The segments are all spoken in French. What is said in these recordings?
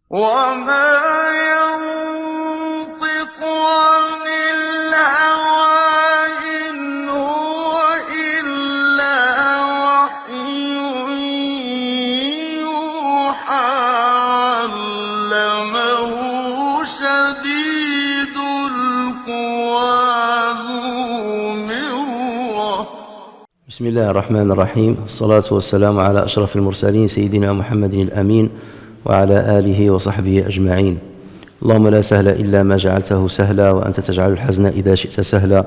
وما ينطق عن الهوى إن هو إلا وحي يوحى علمه شديد القوى ذو مرة. بسم الله الرحمن الرحيم. الصلاة والسلام على أشرف المرسلين سيدنا محمد الأمين وعلى آله وصحبه أجمعين. اللهم لا سهل إلا ما جعلته سهلا وأنت تجعل الحزن إذا شئت سهلا.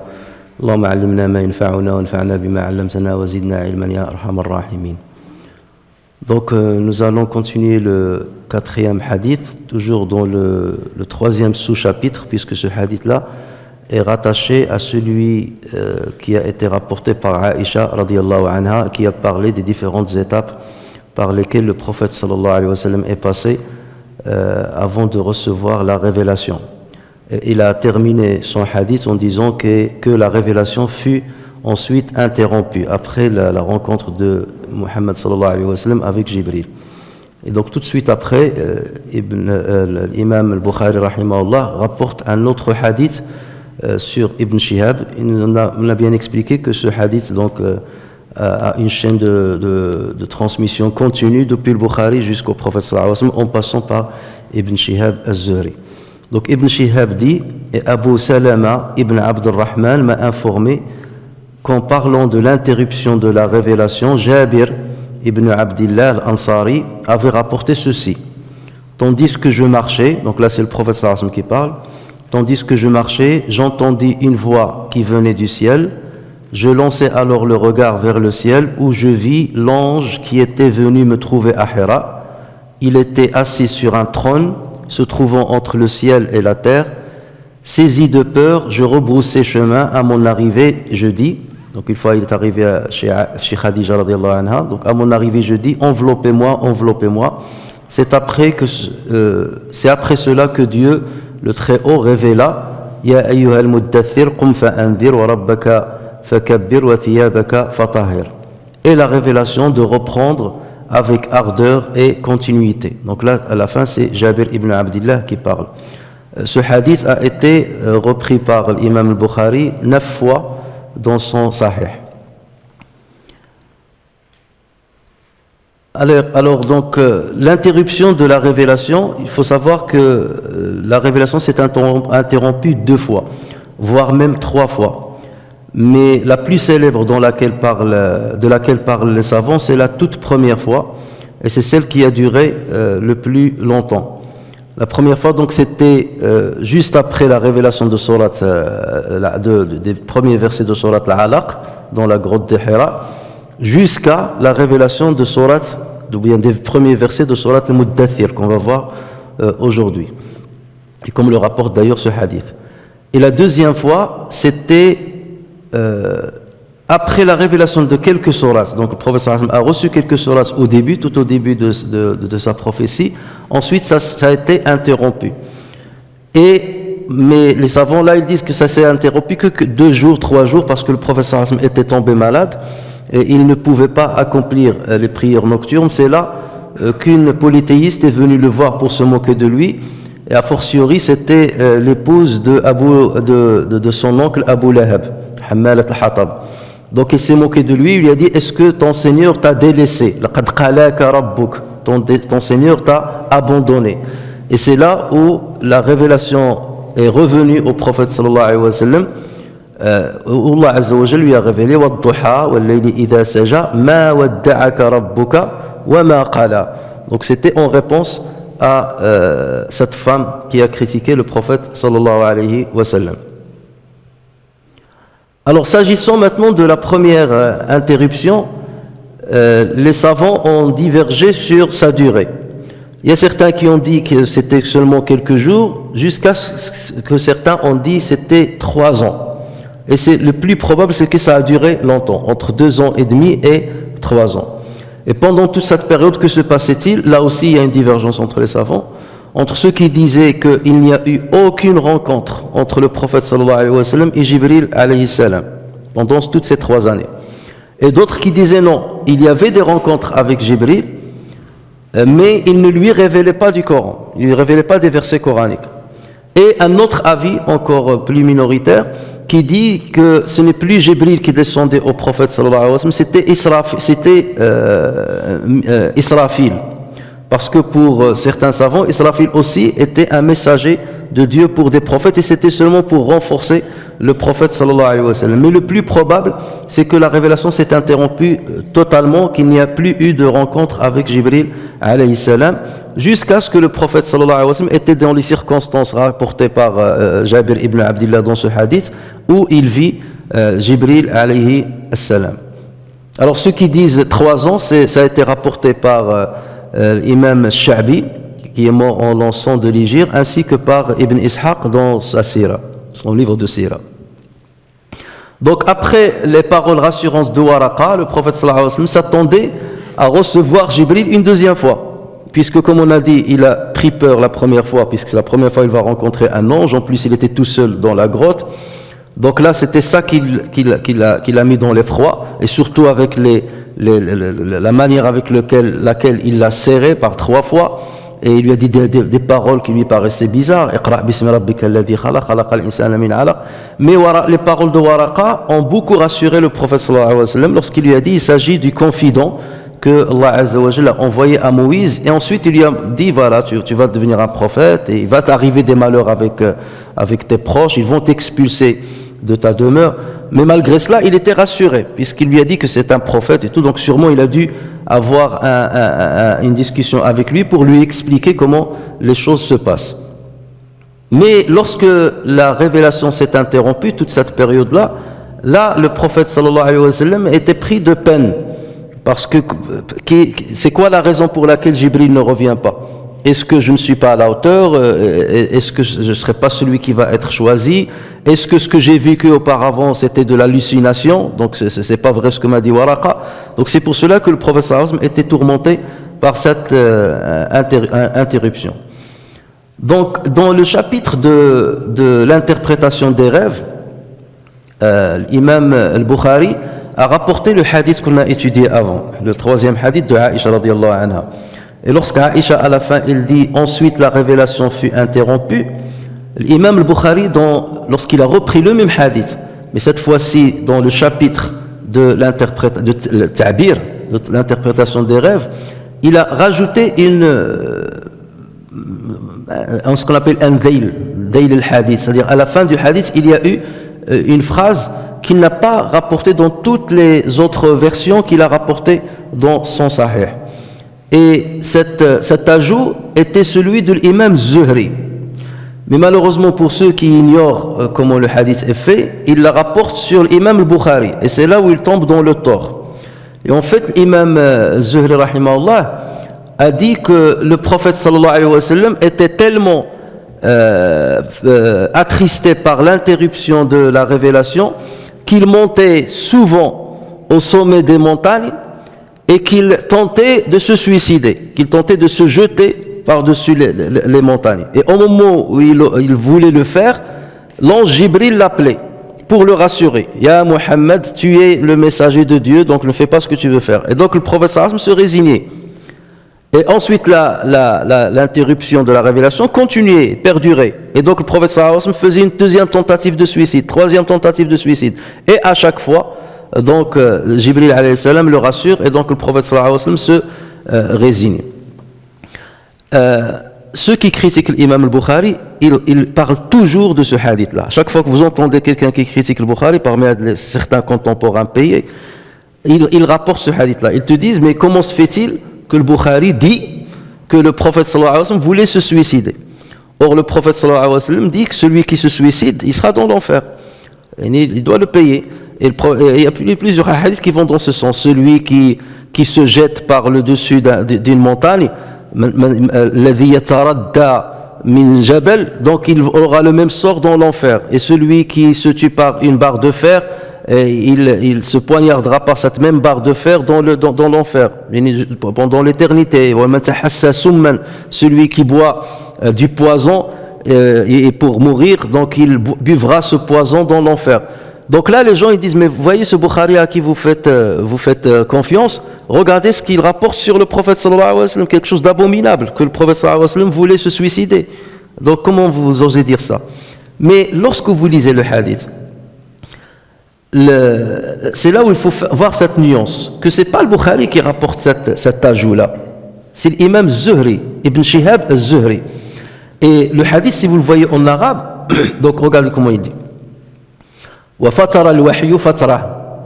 اللهم علمنا ما ينفعنا وانفعنا بما علمتنا وزدنا علما يا أرحم الراحمين. Donc nous allons continuer le quatrième hadith, toujours dans le troisième sous-chapitre, puisque ce hadith-là est rattaché à celui qui a été rapporté par Aïcha radiyallahu anha, qui a parlé des différentes étapes par lesquelles le prophète sallallahu alayhi wa sallam est passé avant de recevoir la révélation. Et il a terminé son hadith en disant que la révélation fut ensuite interrompue après la rencontre de Muhammad sallallahu alayhi wa sallam avec Jibril. Et donc tout de suite après, l'imam al-Bukhari rahimahullah rapporte un autre hadith sur Ibn Shihab. On a bien expliqué que ce hadith donc a une chaîne de transmission continue depuis le Bukhari jusqu'au prophète sallallahu alayhi wa sallam en passant par Ibn Shihab az-Zuhri. Donc Ibn Shihab dit, et Abu Salama ibn Abd al-Rahman m'a informé qu'en parlant de l'interruption de la révélation, Jabir ibn Abdillah al-Ansari avait rapporté ceci: tandis que je marchais, donc là c'est le prophète sallallahu alayhi wa sallam qui parle, tandis que je marchais, j'entendis une voix qui venait du ciel. Je lançai alors le regard vers le ciel où je vis l'ange qui était venu me trouver à Hira. Il était assis sur un trône se trouvant entre le ciel et la terre. Saisi de peur, je rebroussai chemin. À mon arrivée, je dis, donc une fois il est arrivé chez Khadija radiyallahu anha, donc à mon arrivée je dis, enveloppez-moi, enveloppez-moi. C'est après cela que Dieu, le Très-Haut, révéla: Ya ayyuhal muddathir, qum fa'andir wa rabbaka fakabbir wa thiyabaka fatahhir. Et la révélation de reprendre avec ardeur et continuité. Donc là, à la fin, c'est Jabir ibn Abdillah qui parle. Ce hadith a été repris par l'imam al-Bukhari 9 fois dans son Sahih. Alors donc, l'interruption de la révélation, il faut savoir que la révélation s'est interrompue 2 fois, voire même 3 fois. Mais la plus célèbre de laquelle parlent les savants, c'est la toute première fois, et c'est celle qui a duré le plus longtemps. La première fois, donc, c'était juste après la révélation de Surat, des premiers versets de Surat Al-Alaq, dans la grotte de Hira, jusqu'à la révélation de Surat, ou bien des premiers versets de Surat Al-Muddathir, qu'on va voir aujourd'hui. Et comme le rapporte d'ailleurs ce hadith. Et la deuxième fois, c'était après la révélation de quelques sourates. Donc le prophète sallallahu alayhi wa sallam a reçu quelques sourates au début, tout au début de sa prophétie. Ensuite ça a été interrompu. Mais les savants là, ils disent que ça s'est interrompu que 2 jours, 3 jours, parce que le prophète sallallahu alayhi wa sallam était tombé malade et il ne pouvait pas accomplir les prières nocturnes. C'est là qu'une polythéiste est venue le voir pour se moquer de lui. Et a fortiori, c'était l'épouse de son oncle Abu Lahab, Hammalat al-Hatab. Donc il s'est moqué de lui, il lui a dit: est-ce que ton Seigneur t'a délaissé? Laqad qalaka rabbuk, ton Seigneur t'a abandonné. Et c'est là où la révélation est revenue au prophète sallallahu alayhi wa sallam, où Allah azza wa jalla lui a révélé: wad-duha wal-layli idha saja ma wadda'aka rabbuka wa ma qala. Donc c'était en réponse à cette femme qui a critiqué le prophète sallallahu alayhi wa sallam. Alors s'agissant maintenant de la première interruption, les savants ont divergé sur sa durée. Il y a certains qui ont dit que c'était seulement quelques jours, jusqu'à ce que certains ont dit que c'était 3 ans. Et c'est le plus probable, c'est que ça a duré longtemps, entre 2 ans et demi et 3 ans. Et pendant toute cette période, que se passait-il? Là aussi, il y a une divergence entre les savants, entre ceux qui disaient qu'il n'y a eu aucune rencontre entre le prophète sallallahu alayhi wa sallam et Jibril alayhi salam pendant toutes ces 3 années. Et d'autres qui disaient non, il y avait des rencontres avec Jibril, mais il ne lui révélait pas du Coran, il ne lui révélait pas des versets coraniques. Et un autre avis, encore plus minoritaire, qui dit que ce n'est plus Jibril qui descendait au prophète sallallahu alayhi wa sallam, c'était Israfil. Parce que pour certains savants, Israfil aussi était un messager de Dieu pour des prophètes, et c'était seulement pour renforcer le prophète sallallahu alayhi wa sallam. Mais le plus probable, c'est que la révélation s'est interrompue totalement, qu'il n'y a plus eu de rencontre avec Jibril alayhi salam, jusqu'à ce que le prophète sallallahu alayhi wa sallam était dans les circonstances rapportées par Jabir ibn Abdillah dans ce hadith, où il vit Jibril alayhi salam. Alors ceux qui disent 3 ans, ça a été rapporté par l'imam Sha'bi, qui est mort en l'an 100 de l'Hégire, ainsi que par Ibn Ishaq dans sa Sira, son livre de Sira. Donc après les paroles rassurantes de Waraqa, le prophète sallallahu alayhi wa sallam s'attendait à recevoir Jibril une deuxième fois, puisque comme on a dit, il a pris peur la première fois, puisque c'est la première fois qu'il va rencontrer un ange. En plus il était tout seul dans la grotte, donc là c'était ça qu'il a mis dans l'effroi, et surtout avec la manière avec laquelle il l'a serré par 3 fois, et il lui a dit des paroles qui lui paraissaient bizarres. Iqra' bismi rabbika alladhi khalaq, khalaqal insana min 'alaq. Mais les paroles de Waraqa ont beaucoup rassuré le prophète sallallahu alayhi wa sallam lorsqu'il lui a dit il s'agit du confident que Allah Azza wa Jalla a envoyé à Moïse, et ensuite il lui a dit voilà, tu vas devenir un prophète, et il va t'arriver des malheurs avec tes proches, ils vont t'expulser de ta demeure. Mais malgré cela, il était rassuré, puisqu'il lui a dit que c'est un prophète et tout, donc sûrement il a dû avoir une discussion avec lui pour lui expliquer comment les choses se passent. Mais lorsque la révélation s'est interrompue, toute cette période-là, le prophète sallallahu alayhi wa sallam était pris de peine, parce que c'est quoi la raison pour laquelle Jibril ne revient pas? Est-ce que je ne suis pas à la hauteur? Est-ce que je ne serai pas celui qui va être choisi? Est-ce que ce que j'ai vécu auparavant c'était de l'hallucination? Donc c'est pas vrai ce que m'a dit Waraqa. Donc c'est pour cela que le prophète sallallahu alayhi wa sallam était tourmenté par cette interruption. Donc dans le chapitre de l'interprétation des rêves, l'imam al-Bukhari a rapporté le hadith qu'on a étudié avant, le 3e hadith de Aïcha radiyallahu anha. Et lorsqu'Aïcha à la fin il dit ensuite la révélation fut interrompue, l'imam al-Bukhari lorsqu'il a repris le même hadith, mais cette fois-ci dans le chapitre de l'interprétation des rêves, il a rajouté ce qu'on appelle un dhayl al-hadith, c'est-à-dire à la fin du hadith il y a eu une phrase qu'il n'a pas rapportée dans toutes les autres versions qu'il a rapportées dans son sahih. Et cet ajout était celui de l'imam Zuhri. Mais malheureusement pour ceux qui ignorent comment le hadith est fait, il la rapporte sur l'imam al-Bukhari. Et c'est là où il tombe dans le tort. Et en fait, l'imam Zuhri rahimahullah a dit que le prophète sallallahu alayhi wa sallam était tellement attristé par l'interruption de la révélation qu'il montait souvent au sommet des montagnes et qu'il tentait de se suicider, qu'il tentait de se jeter par-dessus les montagnes. Et au moment où il voulait le faire, l'ange Jibril l'appelait pour le rassurer. « Ya Muhammad, tu es le messager de Dieu, donc ne fais pas ce que tu veux faire. » Et donc le prophète sallallahu alayhi wa sallam se résignait. Et ensuite l'interruption de la révélation continuait, perdurait. Et donc le prophète sallallahu alayhi wa sallam faisait une 2e tentative de suicide, 3e tentative de suicide. Et à chaque fois, donc Jibril alayhi salam le rassure, et donc le prophète sallallahu alayhi wa sallam se résigne. Ceux qui critiquent l'imam al-Bukhari, ils parlent toujours de ce hadith-là. Chaque fois que vous entendez quelqu'un qui critique le Bukhari, parmi certains contemporains payés, ils rapportent ce hadith-là. Ils te disent, mais comment se fait-il que le Bukhari dit que le prophète sallallahu alayhi wa sallam voulait se suicider? Or le prophète sallallahu alayhi wa sallam dit que celui qui se suicide, il sera dans l'enfer. Il doit le payer. Et il y a plusieurs hadiths qui vont dans ce sens. Celui qui se jette par le dessus d'une montagne, donc il aura le même sort dans l'enfer. Et celui qui se tue par une barre de fer, il se poignardera par cette même barre de fer dans l'enfer pendant l'éternité. Celui qui boit du poison et pour mourir, donc il buvra ce poison dans l'enfer. Donc là les gens ils disent, mais vous voyez ce Bukhari à qui vous faites confiance, regardez ce qu'il rapporte sur le prophète sallallahu alayhi wa sallam, quelque chose d'abominable, que le prophète sallallahu alayhi wa sallam voulait se suicider. Donc comment vous osez dire ça? Mais lorsque vous lisez le hadith, c'est là où il faut voir cette nuance, que c'est pas le Bukhari qui rapporte cet ajout-là, c'est l'imam Zuhri, Ibn Shihab al-Zuhri. Et le hadith, si vous le voyez en arabe, donc regardez comment il dit. وَفَتَرَ الْوَحْيُ فَتْرَهُ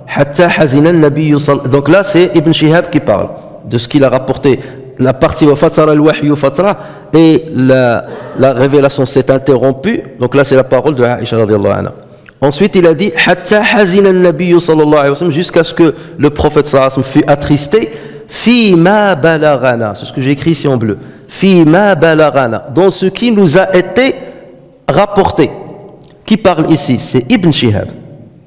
حَتَّى حَزِنَ النَّبِيُّ صَلَّى. Donc là, c'est Ibn Shihab qui parle de ce qu'il a rapporté. La partie وَفَتَرَ الْوَحْيُ فَتْرَهُ et la révélation s'est interrompue. Donc là, c'est la parole de Aïcha radiyallahu anha. Ensuite, il a dit حَتَّى حَزِنَ النَّبِيُّ صلى الله عليه وسلم, jusqu'à ce que le prophète sallallahu alayhi wa sallam fût attristé. فِي مَا بَلَغَنَا, c'est ce que j'ai écrit ici en bleu. فِي مَا بَلَغَنَا, dans ce qui nous a été rapporté. Qui parle ici? C'est Ibn Shihab.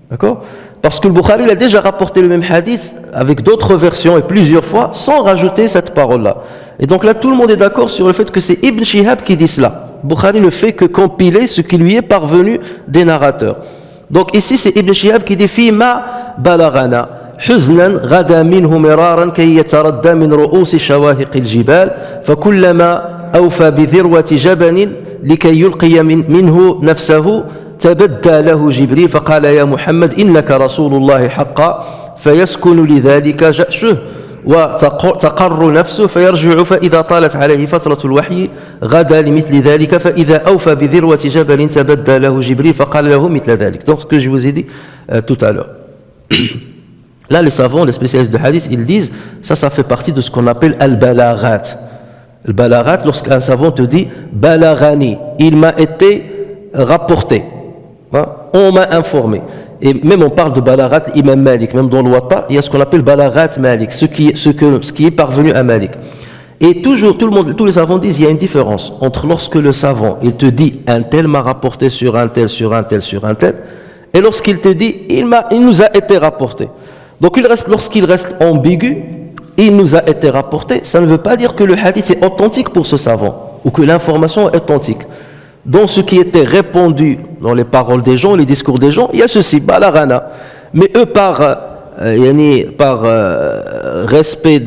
D'accord? Parce que le Bukhari il a déjà rapporté le même hadith avec d'autres versions et plusieurs fois sans rajouter cette parole-là. Et donc là, tout le monde est d'accord sur le fait que c'est Ibn Shihab qui dit cela. Bukhari ne fait que compiler ce qui lui est parvenu des narrateurs. Donc ici, c'est Ibn Shihab qui dit Fima balagana huznan ghada minhu miraran kay yataradda min ru'usi shawahiq al-jibal fakullama awfa bi dhirwati jabanin likay yulqiya minhu nafsahu تبدى له جبريل فقال يا محمد إنك رسول الله حقا فيسكن لذلك جأشه وتقر نفسه فيرجع فإذا طالت عليه فترة الوحي غدا لمثل ذلك فإذا أوفى بذروة جبل تبدى له جبريل فقال له مثل ذلك. Donc ce que je vous ai dit tout à l'heure. Là les savants, les spécialistes de hadith, ils disent ça fait partie de ce qu'on appelle al-balaghat. Al-balaghat, lorsqu'un savant te dit balagani, il m'a été rapporté. On m'a informé. Et même on parle de balaghat Imam Malik, même dans le Watta, il y a ce qu'on appelle balaghat Malik, ce qui est parvenu à Malik. Et toujours, tous les savants disent, il y a une différence entre lorsque le savant, il te dit, un tel m'a rapporté sur un tel, sur un tel, sur un tel, et lorsqu'il te dit, il nous a été rapporté. Donc lorsqu'il reste ambigu, il nous a été rapporté, ça ne veut pas dire que le hadith est authentique pour ce savant, ou que l'information est authentique. Dans ce qui était répandu dans les paroles des gens, les discours des gens, il y a ceci, balagana. Mais eux, par respect,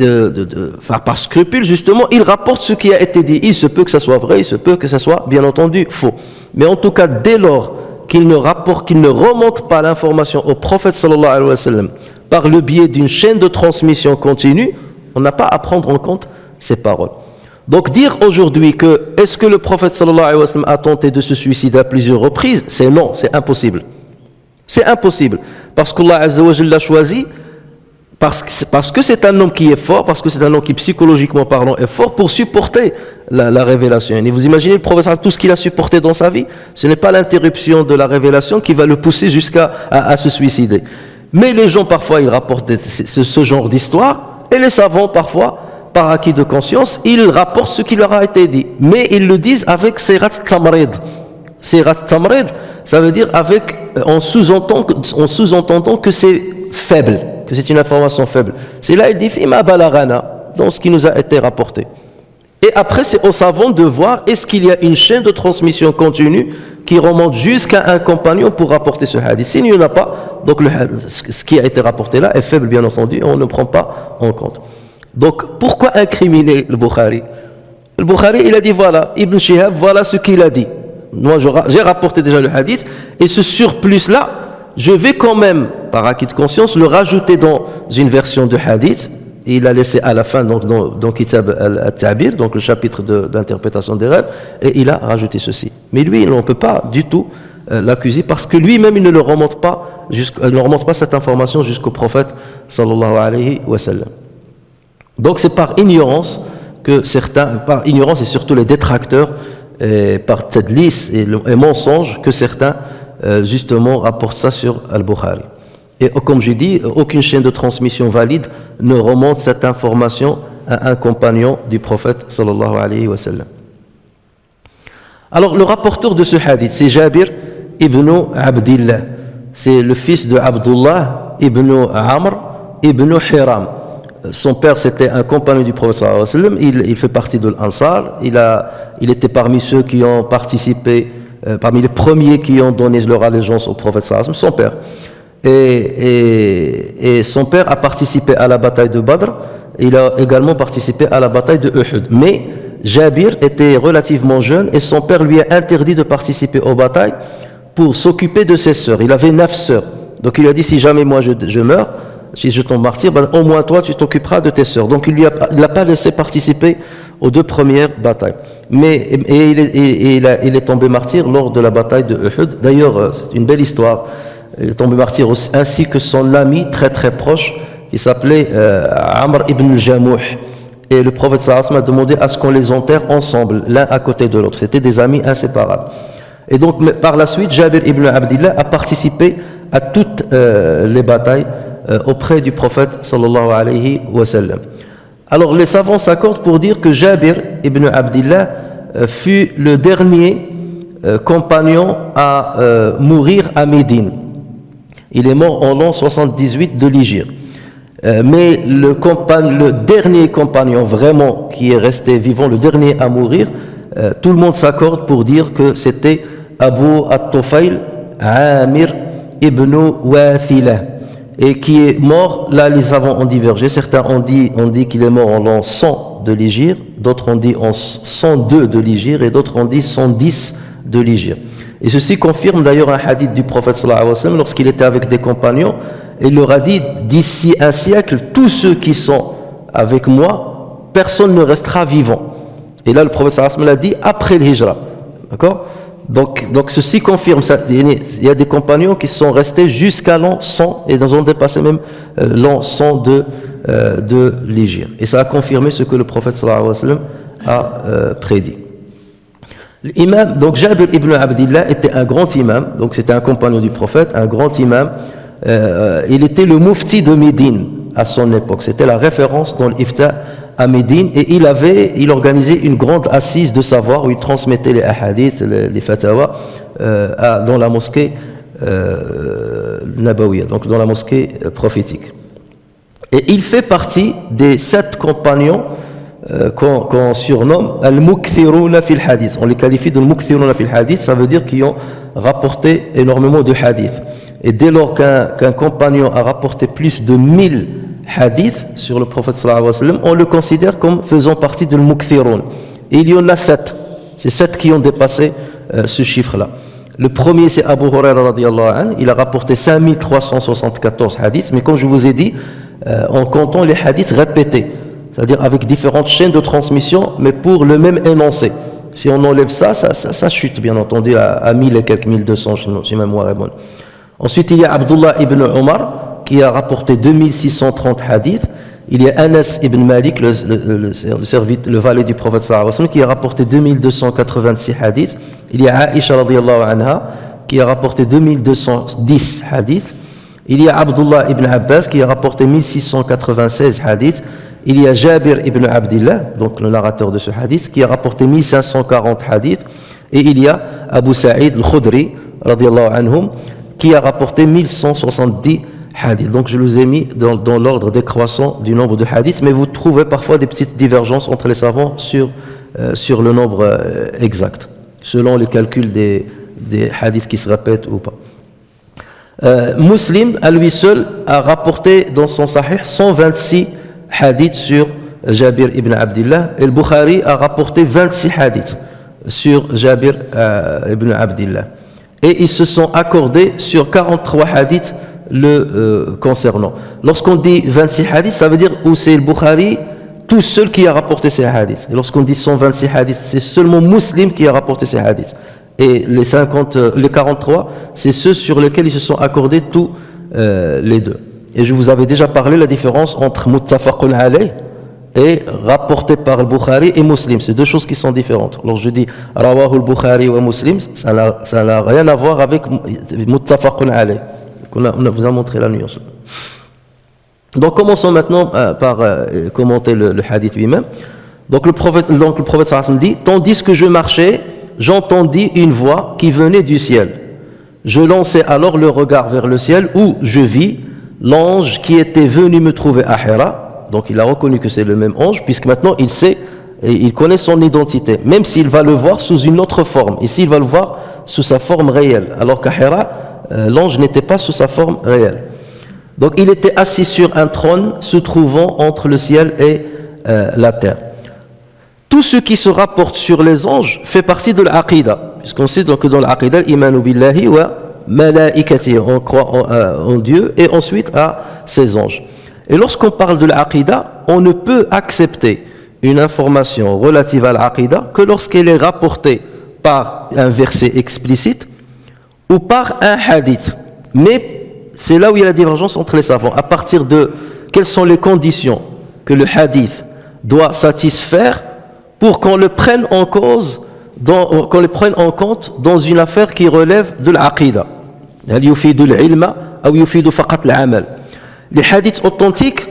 par scrupule, justement, ils rapportent ce qui a été dit. Il se peut que ça soit vrai, il se peut que ça soit, bien entendu, faux. Mais en tout cas, dès lors qu'ils ne remontent pas l'information au prophète sallallahu alayhi wa sallam par le biais d'une chaîne de transmission continue, on n'a pas à prendre en compte ces paroles. Donc dire aujourd'hui que est-ce que le prophète sallallahu alayhi wa sallam a tenté de se suicider à plusieurs reprises, c'est non, c'est impossible. C'est impossible. Parce qu'Allah Azza wa Jalla l'a choisi, parce que c'est un homme qui est fort, parce que c'est un homme qui psychologiquement parlant est fort pour supporter la révélation. Et vous imaginez le prophète, tout ce qu'il a supporté dans sa vie, ce n'est pas l'interruption de la révélation qui va le pousser jusqu'à se suicider. Mais les gens parfois ils rapportent ce genre d'histoire, et les savants parfois, par acquis de conscience, ils rapportent ce qui leur a été dit. Mais ils le disent avec sirat tamrid. Sirat tamrid, ça veut dire en sous-entendant que c'est faible, que c'est une information faible. C'est là il dit fima balagana, dans ce qui nous a été rapporté. Et après c'est aux savants de voir est-ce qu'il y a une chaîne de transmission continue qui remonte jusqu'à un compagnon pour rapporter ce hadith. S'il n'y en a pas, donc ce qui a été rapporté là est faible bien entendu et on ne prend pas en compte. Donc, pourquoi incriminer le Bukhari? Le Bukhari, il a dit voilà, Ibn Shihab, voilà ce qu'il a dit. Moi, j'ai rapporté déjà le hadith, et ce surplus-là, je vais quand même, par acquis de conscience, le rajouter dans une version de hadith. Et il a laissé à la fin, donc, dans Kitab al-Ta'bir, donc le chapitre d'interprétation des rêves, et il a rajouté ceci. Mais lui, on ne peut pas du tout l'accuser, parce que lui-même, il ne remonte pas cette information jusqu'au prophète, sallallahu alayhi wa sallam. Donc c'est par ignorance que par ignorance et surtout les détracteurs, par tadlis et mensonge que certains justement rapportent ça sur Al-Bukhari. Et comme j'ai dit, aucune chaîne de transmission valide ne remonte cette information à un compagnon du prophète sallallahu alayhi wa sallam. Alors le rapporteur de ce hadith, c'est Jabir ibn Abdillah. C'est le fils de Abdullah ibn Amr ibn Hiram. Son père c'était un compagnon du prophète sallallahu alayhi wa sallam, il fait partie de l'Ansar, il était parmi ceux qui ont participé, parmi les premiers qui ont donné leur allégeance au prophète sallallahu alayhi wa sallam, son père. et son père a participé à la bataille de Badr. Il a également participé à la bataille de Uhud. Mais Jabir était relativement jeune et son père lui a interdit de participer aux batailles pour s'occuper de ses sœurs. Il avait 9 sœurs. Donc il a dit, si jamais moi je meurs, si je tombe martyr, ben, au moins toi tu t'occuperas de tes sœurs. Donc il l'a pas laissé participer aux 2 premières batailles. Mais il est tombé martyr lors de la bataille de Uhud. D'ailleurs, c'est une belle histoire. Il est tombé martyr ainsi que son ami très très proche qui s'appelait Amr ibn al-Jamouh. Et le prophète sallallahu alayhi wa sallam a demandé à ce qu'on les enterre ensemble, l'un à côté de l'autre. C'était des amis inséparables. Et donc par la suite, Jabir ibn Abdillah a participé à toutes les batailles auprès du prophète sallallahu alayhi wa sallam. Alors les savants s'accordent pour dire que Jabir ibn Abdillah fut le dernier compagnon à mourir à Médine. Il est mort en l'an 78 de l'Hégire. Mais le dernier compagnon vraiment qui est resté vivant, le dernier à mourir, tout le monde s'accorde pour dire que c'était Abu at-Tufayl Amir ibn Wathila, et qui est mort, là les savants ont divergé. Certains ont dit qu'il est mort en l'an 100 de l'Hégire, d'autres ont dit en 102 de l'Hégire et d'autres ont dit 110 de l'Hégire. Et ceci confirme d'ailleurs un hadith du prophète sallallahu alayhi wa sallam lorsqu'il était avec des compagnons. Il leur a dit, d'ici un siècle, tous ceux qui sont avec moi, personne ne restera vivant. Et là, le prophète sallallahu alayhi wa sallam l'a dit après le hijra. D'accord ? Donc ceci confirme ça. Il y a des compagnons qui sont restés jusqu'à l'an 100 et ils ont dépassé même l'an 100 de l'Hégire. Et ça a confirmé ce que le prophète sallallahu alayhi wa sallam a prédit. L'imam, donc Jabir ibn Abdillah était un grand imam, donc c'était un compagnon du prophète, un grand imam. Il était le mufti de Médine à son époque. C'était la référence dans l'ifta à Médine, et il organisait une grande assise de savoir où il transmettait les ahadiths, les fatawa dans la mosquée Nabawiya, donc dans la mosquée prophétique. Et il fait partie des 7 compagnons qu'on surnomme al-mukthiruna fil hadith. On les qualifie de al-mukthiruna fil hadith, ça veut dire qu'ils ont rapporté énormément de hadiths. Et dès lors qu'un compagnon a rapporté plus de 1000 hadiths sur le prophète sallallahu alayhi wa sallam, on le considère comme faisant partie de al-mukthirun. Et il y en a 7. C'est 7 qui ont dépassé ce chiffre-là. Le premier, c'est Abu Huraira radiyallahu anhu. Il a rapporté 5374 hadiths, mais comme je vous ai dit, en comptant les hadiths répétés, c'est-à-dire avec différentes chaînes de transmission, mais pour le même énoncé. Si on enlève ça chute, bien entendu, à 1000 et quelques 1200, si ma mémoire est bonne. Ensuite, il y a Abdullah ibn Omar, qui a rapporté 2630 hadiths. Il y a Anas ibn Malik, le valet du prophète sallallahu alayhi wa sallam, qui a rapporté 2286 hadiths. Il y a Aisha radiyallahu anha, qui a rapporté 2210 hadiths. Il y a Abdullah ibn Abbas, qui a rapporté 1696 hadiths. Il y a Jabir ibn Abdillah, donc le narrateur de ce hadith, qui a rapporté 1540 hadiths. Et il y a Abu Sa'id al-Khudri, radiyallahu anhum, qui a rapporté 1170 hadiths. Donc je vous ai mis dans l'ordre décroissant du nombre de hadiths, mais vous trouvez parfois des petites divergences entre les savants sur le nombre exact, selon les calculs des hadiths qui se répètent ou pas. Muslim, à lui seul, a rapporté dans son Sahih 126 hadiths sur Jabir ibn Abdillah, et le Bukhari a rapporté 26 hadiths sur Jabir ibn Abdillah. Et ils se sont accordés sur 43 hadiths le concernant. Lorsqu'on dit 26 hadiths, ça veut dire où c'est le Bukhari tout seul qui a rapporté ces hadiths. Et lorsqu'on dit 126 hadiths, c'est seulement Muslim qui a rapporté ces hadiths. Et les 43, c'est ceux sur lesquels ils se sont accordés tous les deux. Et je vous avais déjà parlé de la différence entre muttafaqun alayh et rapporté par le Bukhari et Muslim. C'est deux choses qui sont différentes. Alors je dis rawahu al-Bukhari wa Muslim, ça n'a rien à voir avec muttafaqun alayh. On vous a montré la nuance. Donc commençons maintenant par commenter le hadith lui-même. Donc le prophète sallallahu alayhi wa sallam dit, tandis que je marchais, j'entendis une voix qui venait du ciel. Je lançai alors le regard vers le ciel où je vis l'ange qui était venu me trouver à Hira. Donc il a reconnu que c'est le même ange, puisque maintenant il sait et il connaît son identité, même s'il va le voir sous une autre forme. Ici il va le voir sous sa forme réelle, alors qu'à Hira, l'ange n'était pas sous sa forme réelle. Donc il était assis sur un trône se trouvant entre le ciel et la terre. Tout ce qui se rapporte sur les anges fait partie de l'aqida, puisqu'on sait donc que dans l'aqida, l'imanu billahi wa malaikati, on croit en Dieu et ensuite à ses anges. Et lorsqu'on parle de l'aqida, on ne peut accepter une information relative à l'aqida que lorsqu'elle est rapportée par un verset explicite ou par un hadith. Mais c'est là où il y a la divergence entre les savants. À partir de quelles sont les conditions que le hadith doit satisfaire pour qu'on le prenne en cause, qu'on le prenne en compte dans une affaire qui relève de l'aqida. هل يفيد العلم أو يفيد فقط العمل. Les hadiths authentiques,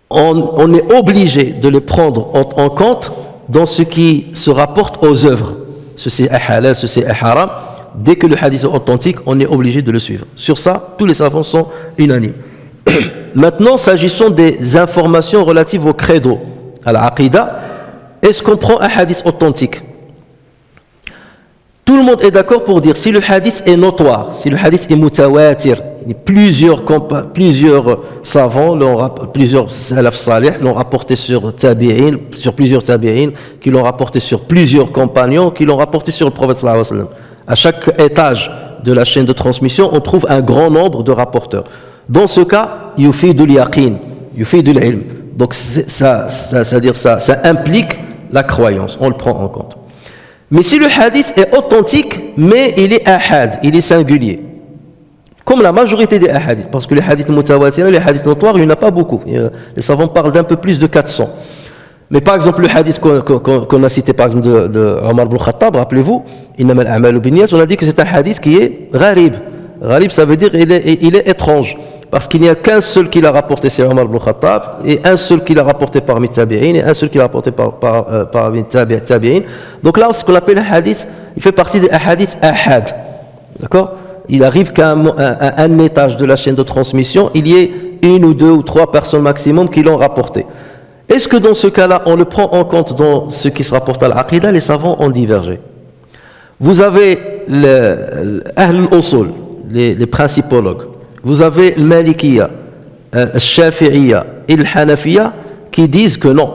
on est obligé de les prendre en compte dans ce qui se rapporte aux œuvres. Ceci est halal, ceci est haram. Dès que le hadith est authentique, on est obligé de le suivre. Sur ça, tous les savants sont unanimes. Maintenant, s'agissant des informations relatives au credo, à l'aqida, est-ce qu'on prend un hadith authentique? Tout le monde est d'accord pour dire si le hadith est notoire, si le hadith est mutawatir, plusieurs savants, plusieurs salaf salih l'ont rapporté sur plusieurs tabi'in, qui l'ont rapporté sur plusieurs compagnons, qui l'ont rapporté sur le prophète sallallahu alayhi wa sallam. À chaque étage de la chaîne de transmission, on trouve un grand nombre de rapporteurs. Dans ce cas, yufidul yaqin, yufidul ilm. Donc ça implique la croyance, on le prend en compte. Mais si le hadith est authentique, mais il est ahad, il est singulier, comme la majorité des hadiths, parce que les hadiths mutawatir, les hadiths notoires, il n'y en a pas beaucoup. Les savants parlent d'un peu plus de 400. Mais par exemple, le hadith qu'on a cité par exemple de Omar ibn Khattab, rappelez-vous, Innama al-a'malu binniyat, on a dit que c'est un hadith qui est gharib. Gharib, ça veut dire il est étrange. Parce qu'il n'y a qu'un seul qui l'a rapporté, c'est Omar ibn Khattab, et un seul qui l'a rapporté parmi tabi'in, et un seul qui l'a rapporté parmi tabi'in. Donc là, ce qu'on appelle un hadith, il fait partie des hadiths ahad. D'accord? Il arrive qu'à un étage de la chaîne de transmission, il y ait une ou deux ou trois personnes maximum qui l'ont rapporté. Est-ce que dans ce cas-là, on le prend en compte dans ce qui se rapporte à l'aqida? Les savants ont divergé. Vous avez Ahl al-Usul, les principologues. Vous avez le Malikiya, le Shafi'iyya et le Hanafiya qui disent que non,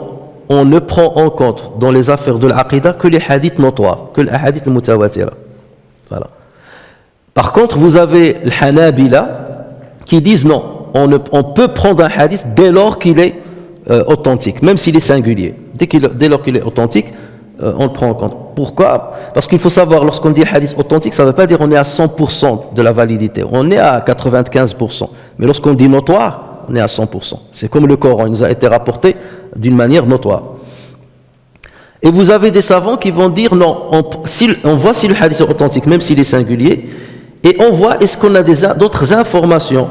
on ne prend en compte dans les affaires de l'aqida que les hadiths notoires, que les hadiths mutawatira. Voilà. Par contre, vous avez le Hanabila qui disent non, on peut prendre un hadith dès lors qu'il est authentique, même s'il est singulier. Dès lors qu'il est authentique, on le prend en compte. Pourquoi? Parce qu'il faut savoir, lorsqu'on dit hadith authentique, ça ne veut pas dire qu'on est à 100% de la validité. On est à 95%. Mais lorsqu'on dit notoire, on est à 100%. C'est comme le Coran, il nous a été rapporté d'une manière notoire. Et vous avez des savants qui vont dire non, on voit si le hadith est authentique, même s'il est singulier, et on voit est-ce qu'on a d'autres informations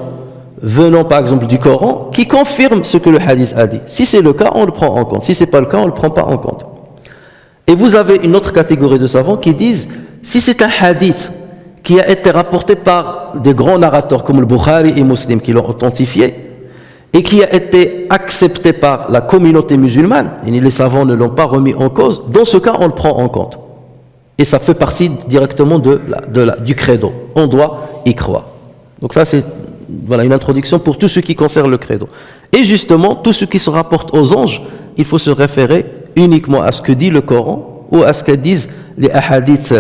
venant par exemple du Coran qui confirment ce que le hadith a dit. Si c'est le cas, on le prend en compte. Si ce n'est pas le cas, on ne le prend pas en compte. Et vous avez une autre catégorie de savants qui disent si c'est un hadith qui a été rapporté par des grands narrateurs comme le Bukhari et Muslim qui l'ont authentifié et qui a été accepté par la communauté musulmane, et les savants ne l'ont pas remis en cause, dans ce cas on le prend en compte. Et ça fait partie directement du credo. On doit y croire. Donc ça c'est une introduction pour tout ce qui concerne le credo. Et justement, tout ce qui se rapporte aux anges, il faut se référer uniquement à ce que dit le Coran ou à ce que disent les hadiths,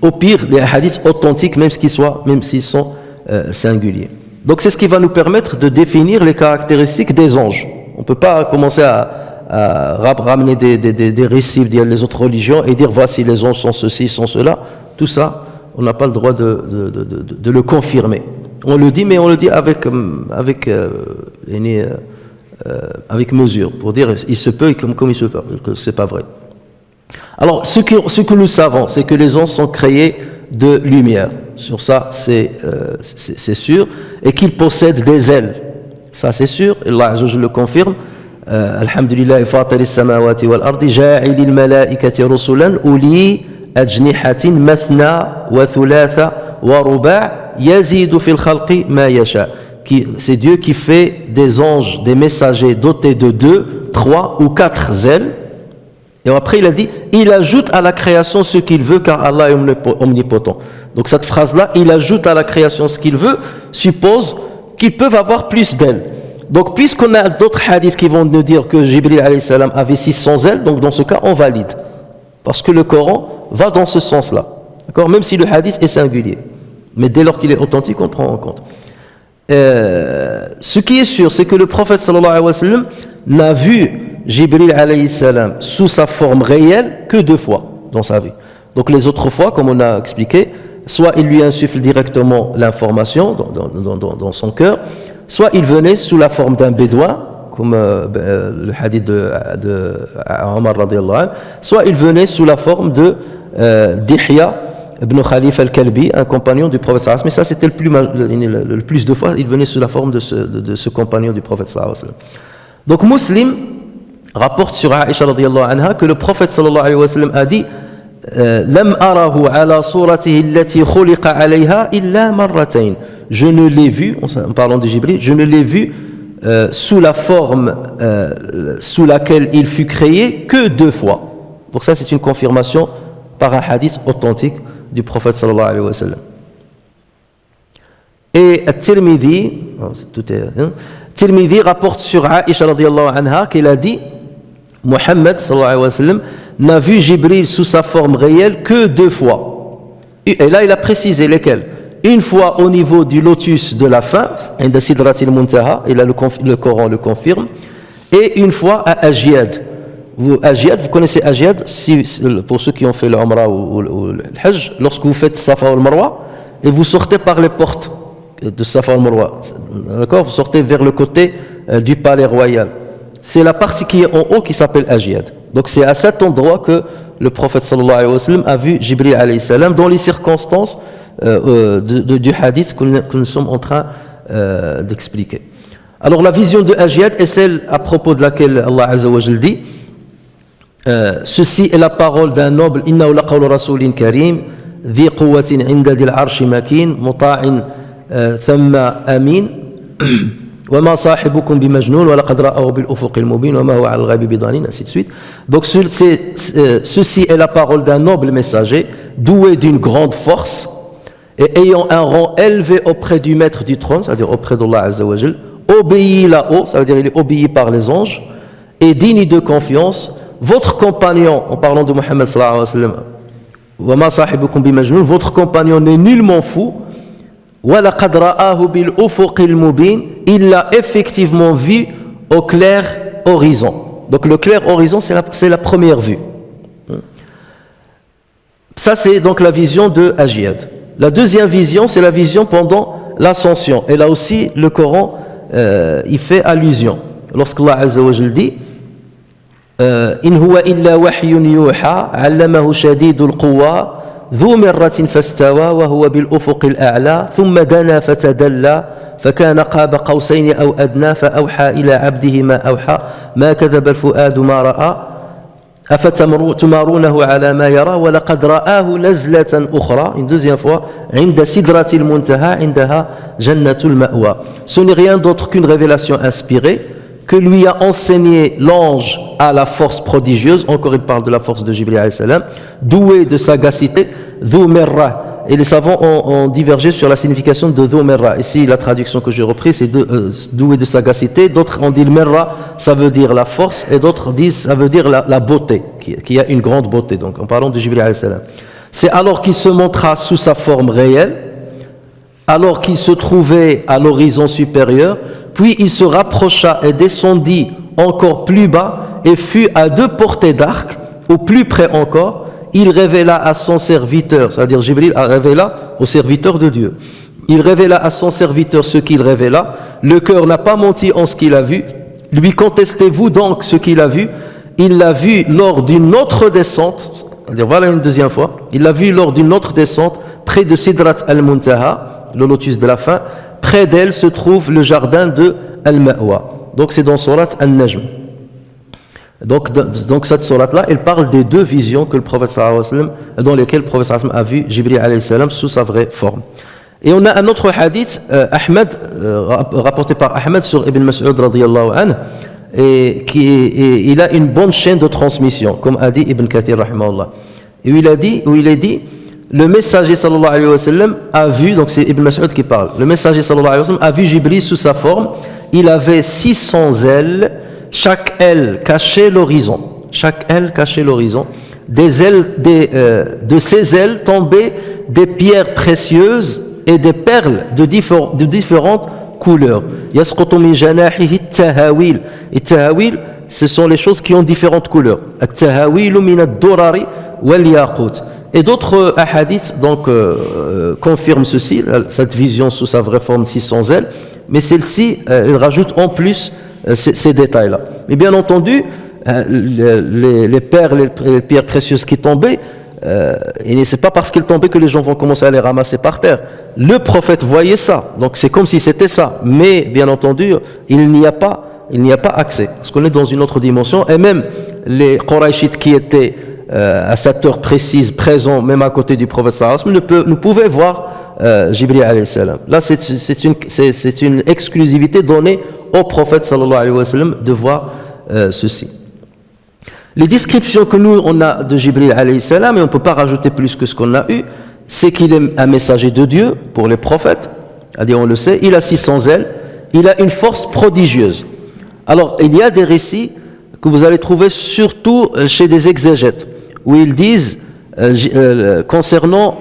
au pire les hadiths authentiques, même s'ils sont singuliers. Donc c'est ce qui va nous permettre de définir les caractéristiques des anges. On ne peut pas commencer à ramener des récits des autres religions et dire voici les anges sont ceci, sont cela. Tout ça, on n'a pas le droit de le confirmer. On le dit, mais on le dit avec mesure, pour dire il se peut comme il se peut, que c'est pas vrai. Alors, ce que nous savons, c'est que les anges sont créés de lumière. Sur ça, c'est sûr. Et qu'ils possèdent des ailes. Ça, c'est sûr. Allah Azza wa Jalla le confirme. Alhamdulillah, fatir as-samawati wal ardi, ja'ilil malaikati rusulan uli ajnihatin mathna wa thulatha wa ruba' yazidu fil khalqi ma yasha. C'est Dieu qui fait des anges, des messagers dotés de 2, 3 ou 4 ailes, Et après, il a dit, il ajoute à la création ce qu'il veut, car Allah est omnipotent. Donc cette phrase-là, il ajoute à la création ce qu'il veut, suppose qu'ils peuvent avoir plus d'ailes. Donc puisqu'on a d'autres hadiths qui vont nous dire que Jibril alayhi salam avait 600 ailes, donc dans ce cas, on valide. Parce que le Coran va dans ce sens-là. D'accord ? Même si le hadith est singulier. Mais dès lors qu'il est authentique, on prend en compte. Ce qui est sûr, c'est que le prophète sallallahu alayhi wa sallam n'a vu Jibril alayhi salam sous sa forme réelle que 2 fois dans sa vie. Donc les autres fois, comme on a expliqué, soit il lui insuffle directement l'information dans son cœur, soit il venait sous la forme d'un bédouin, comme le hadith de Omar radiyallahu anhu, soit il venait sous la forme d'Ihya ibn Khalif al-Kalbi, un compagnon du prophète sallallahu alayhi wa sallam. Mais ça c'était le plus de fois, il venait sous la forme de ce compagnon du prophète sallallahu alayhi wa sallam. Donc Muslim rapporte sur Aïcha radiyallahu anha que le prophète sallallahu alayhi wa sallam a dit Lam arahu ala suratihi allati khuliqa alayha illa marratayn. Je ne l'ai vu, en parlant de Jibril, je ne l'ai vu sous la forme sous laquelle il fut créé que 2 fois. Donc ça c'est une confirmation par un hadith authentique du prophète sallallahu alayhi wa sallam. Et At-Tirmidhi, Tirmidhi rapporte sur Aïcha radiyallahu anha qu'elle a dit Muhammad sallallahu alayhi wa sallam n'a vu Jibril sous sa forme réelle que 2 fois. Et là il a précisé lesquelles. Une fois au niveau du lotus de la fin, Inda Sidratil Muntaha, et là le Coran le confirme, et une fois à Ajyad. Ajyad, vous connaissez Ajyad, pour ceux qui ont fait le Umrah ou le Hajj, lorsque vous faites Safa ou le Marwa, et vous sortez par les portes de Safa ou le Marwa, d'accord, vous sortez vers le côté du palais royal. C'est la partie qui est en haut qui s'appelle Ajyad. Donc c'est à cet endroit que le prophète sallallahu alayhi wa sallam a vu Jibril alayhi salam dans les circonstances du hadith que nous sommes en train d'expliquer. Alors la vision de Ajyad est celle à propos de laquelle Allah Azza wa Jal dit ceci est la parole d'un noble innahu laqawlu rasulin karim dhi quwwatin inda dil arshi makin muta'in thumma amin وما صاحبكم بمجنون ولقد رآه بالأفق المبين وما هو على الغيب بضنين, ainsi de suite. Donc ceci est la parole d'un noble messager doué d'une grande force et ayant un rang élevé auprès du maître du trône, c'est-à-dire auprès d'Allah Azza wa Jal, obéi là-haut, ça veut dire il est obéi par les anges et digne de confiance. Votre compagnon, en parlant de Muhammad sallallahu alayhi wa sallam, وما صاحبكم بمجنون, votre compagnon n'est nullement fou. وَلَقَدْ رَآهُ بِالْأُفُقِ الْمُبِينِ, il l'a effectivement vu au clair horizon. Donc le clair horizon, c'est la première vue. Ça c'est donc la vision de Ajyad. La deuxième vision, c'est la vision pendant l'ascension. Et là aussi, le Coran y fait allusion. Lorsqu'Allah Azza wa Jal dit إِنْ هُوَ إِلَّا وَحْيٌ يُوحَى عَلَّمَهُ شَدِيدُ الْقُوَّى ذو مرة فاستوى وهو بالأفق الأعلى ثم دنا فتدلى فكان قاب قوسين أو أدنى فأوحى إلى عبده ما أوحى ما كذب الفؤاد ما رأى أفتمارونه على ما يرى ولقد رآه نزلة أخرى, une deuxième fois, عند سدرة المنتهى عندها جنة المأوى. Ce n'est rien d'autre qu'une révélation inspirée que lui a enseigné l'ange à la force prodigieuse. Encore il parle de la force de Jibril alayhi salam, doué de sagacité, dhu mirra. Et les savants ont divergé sur la signification de dhu mirra. Ici la traduction que j'ai reprise c'est doué de sagacité. D'autres ont dit le mirra, ça veut dire la force, et d'autres disent ça veut dire la beauté, qui a une grande beauté. Donc en parlant de Jibril alayhi salam, c'est alors qu'il se montra sous sa forme réelle, alors qu'il se trouvait à l'horizon supérieur, puis il se rapprocha et descendit encore plus bas et fut à 2 portées d'arc, au plus près encore, il révéla à son serviteur, c'est-à-dire Jibril a révéla au serviteur de Dieu, il révéla à son serviteur ce qu'il révéla, le cœur n'a pas menti en ce qu'il a vu, lui contestez-vous donc ce qu'il a vu, il l'a vu lors d'une autre descente, c'est-à-dire voilà une deuxième fois, il l'a vu lors d'une autre descente, près de Sidrat al-Muntaha, le lotus de la fin, près d'elle se trouve le jardin de Al-Ma'wa. Donc c'est dans Surat Al-Najm. Donc cette sourate-là, elle parle des 2 visions que le prophète sallallahu alayhi wa sallam, dans lesquelles le prophète sallallahu alayhi wa sallam a vu Jibril alayhi salam sous sa vraie forme. Et on a un autre hadith, rapporté par Ahmed sur Ibn Mas'ud radiyallahu anhu, et il a une bonne chaîne de transmission, comme a dit Ibn Kathir rahimahullah. Et où il est dit, le messager sallallahu alayhi wa sallam a vu, donc c'est Ibn Mas'ud qui parle, le messager sallallahu alayhi wa sallam a vu Jibril sous sa forme, il avait 600 ailes, chaque aile cachait l'horizon, des ailes, de ces ailes tombaient des pierres précieuses et des perles de différentes couleurs. Yasqutu min janahihi at-tahawil. At-tahawil, ce sont les choses qui ont différentes couleurs. At-tahawil min ad-durari wal yaqut. Et d'autres hadiths donc confirment ceci, cette vision sous sa vraie forme 600 ailes, mais celle-ci elle rajoute en plus ces détails-là. Mais bien entendu, les perles, les pierres précieuses qui tombaient, et c'est pas parce qu'elles tombaient que les gens vont commencer à les ramasser par terre. Le prophète voyait ça, donc c'est comme si c'était ça. Mais bien entendu, il n'y a pas accès, parce qu'on est dans une autre dimension. Et même les Qurayshites qui étaient à cette heure précise présents, même à côté du prophète sallallahu alayhi wa sallam, ne pouvaient voir Jibril alayhi salam. Là, c'est une exclusivité donnée au prophète sallallahu alayhi wa sallam de voir ceci. Les descriptions que nous on a de Jibril alayhi salam, et on ne peut pas rajouter plus que ce qu'on a eu, c'est qu'il est un messager de Dieu pour les prophètes, c'est-à-dire on le sait, il a 600 ailes, il a une force prodigieuse. Alors il y a des récits que vous allez trouver surtout chez des exégètes, où ils disent concernant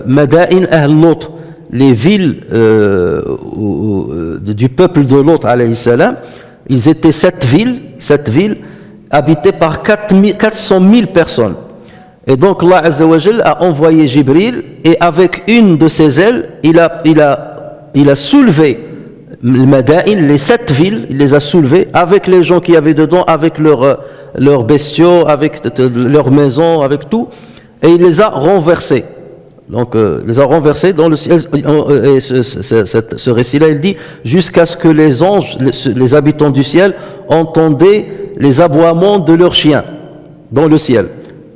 Madain Ahl-Lot, les villes du peuple de Lot alayhi salam, ils étaient 7 villes habitées par 400 000 personnes. Et donc Allah Azza wa Jal a envoyé Jibril, et avec une de ses ailes, il a soulevé le Madain, les 7 villes, il les a soulevées avec les gens qui avaient dedans, avec leurs bestiaux, avec leurs maisons, avec tout, et il les a renversés. Donc, les a renversés dans le ciel. Et ce récit-là, il dit, jusqu'à ce que les anges, les habitants du ciel, entendaient les aboiements de leurs chiens dans le ciel.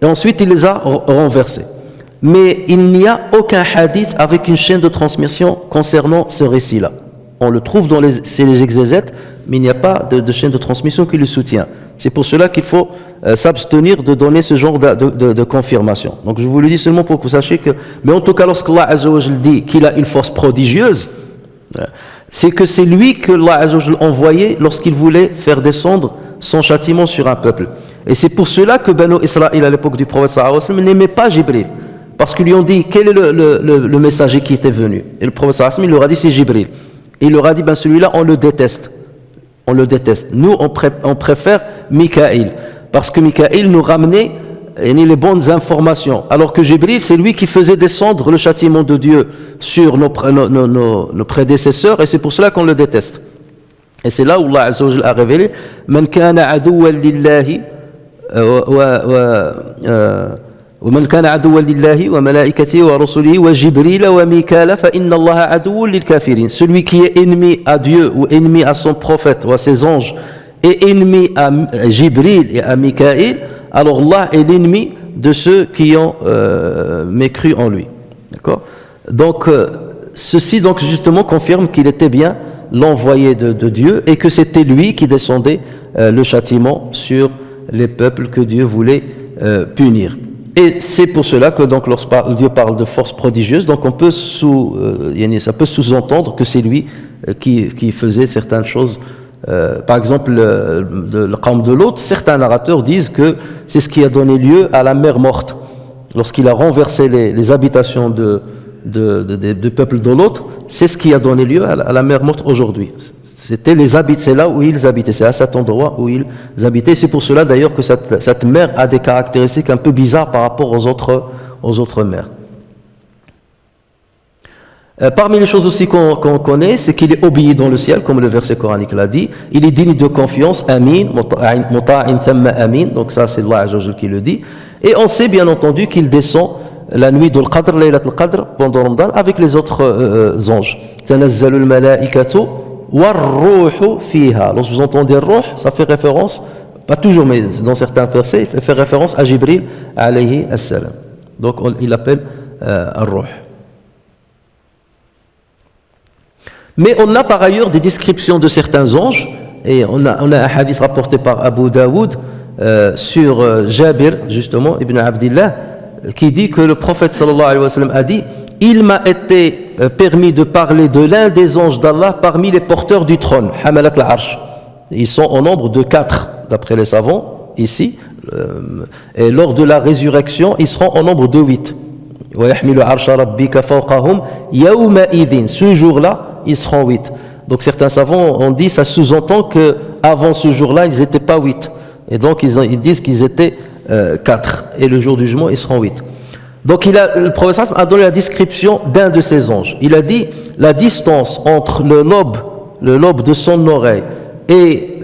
Et ensuite, il les a renversés. Mais il n'y a aucun hadith avec une chaîne de transmission concernant ce récit-là. On le trouve chez les exégètes, mais il n'y a pas de chaîne de transmission qui le soutient. C'est pour cela qu'il faut s'abstenir de donner ce genre de confirmation. Donc je vous le dis seulement pour que vous sachiez que... Mais en tout cas, lorsqu'Allah Azza wa Jal dit qu'il a une force prodigieuse, c'est que c'est lui que Allah Azza wa Jal envoyait lorsqu'il voulait faire descendre son châtiment sur un peuple. Et c'est pour cela que Banu Israël, à l'époque du prophète sallallahu alayhi wa sallam, n'aimait pas Jibril. Parce qu'ils lui ont dit, quel est le messager qui était venu? Et le prophète sallallahu alayhi wa sallam, il leur a dit, c'est Jibril. Et il leur a dit, ben celui-là, on le déteste. On le déteste. Nous, on préfère Mikaïl. Parce que Mikaïl nous ramenait les bonnes informations. Alors que Jibril, c'est lui qui faisait descendre le châtiment de Dieu sur nos prédécesseurs. Et c'est pour cela qu'on le déteste. Et c'est là où Allah Azza wa Jalla a révélé Man kana aduwwan lillahi ومن كان عدوا لله وملائكته ورسله وجبريل وميكال فإن الله عدو للكافرين. Celui qui est ennemi à Dieu ou ennemi à son prophète ou à ses anges et ennemi à Jibril et à Mikaïl, alors Allah est l'ennemi de ceux qui ont mécru en lui. D'accord? Donc ceci donc justement confirme qu'il était bien l'envoyé de Dieu et que c'était lui qui descendait le châtiment sur les peuples que Dieu voulait punir. Et c'est pour cela que donc lorsque Dieu parle de force prodigieuse, donc on peut ça peut sous-entendre que c'est lui qui faisait certaines choses. Par exemple, le Qawm de Lot, certains narrateurs disent que c'est ce qui a donné lieu à la mer morte. Lorsqu'il a renversé les habitations du peuple de Lot, c'est ce qui a donné lieu à la mer morte aujourd'hui. C'est là où ils habitaient, c'est à cet endroit où ils habitaient. C'est pour cela d'ailleurs que cette mer a des caractéristiques un peu bizarres par rapport aux autres mers. Parmi les choses aussi qu'on connaît, c'est qu'il est obéi dans le ciel, comme le verset coranique l'a dit. Il est digne de confiance, amin, muta'in thamma amin. Donc ça, c'est Allah Azza wa Jalla qui le dit. Et on sait bien entendu qu'il descend la nuit d'Al Qadr, Laylat al-Qadr, pendant Ramadan, avec les autres anges. Tanazzalu al-malaikatu war-ruhu fiha. Lorsque vous entendez ruh, ça fait référence, pas toujours, mais dans certains versets, il fait référence à Jibril alayhi as-salam. Donc il l'appelle ar-ruh. Mais on a par ailleurs des descriptions de certains anges et on a un hadith rapporté par Abu Daoud sur Jabir, justement, Ibn Abdillah, qui dit que le prophète sallallahu alayhi wa sallam a dit: il m'a été permis de parler de l'un des anges d'Allah parmi les porteurs du trône, Hamalat al-Arsh. Ils sont au nombre de 4, d'après les savants, ici. Et lors de la résurrection, ils seront au nombre de 8. Ce jour-là, ils seront 8. Donc certains savants ont dit, ça sous-entend qu'avant ce jour-là, ils n'étaient pas 8. Et donc ils disent qu'ils étaient 4. Et le jour du jugement, ils seront 8. Donc le prophète a donné la description d'un de ces anges. Il a dit, la distance entre le lobe de son oreille et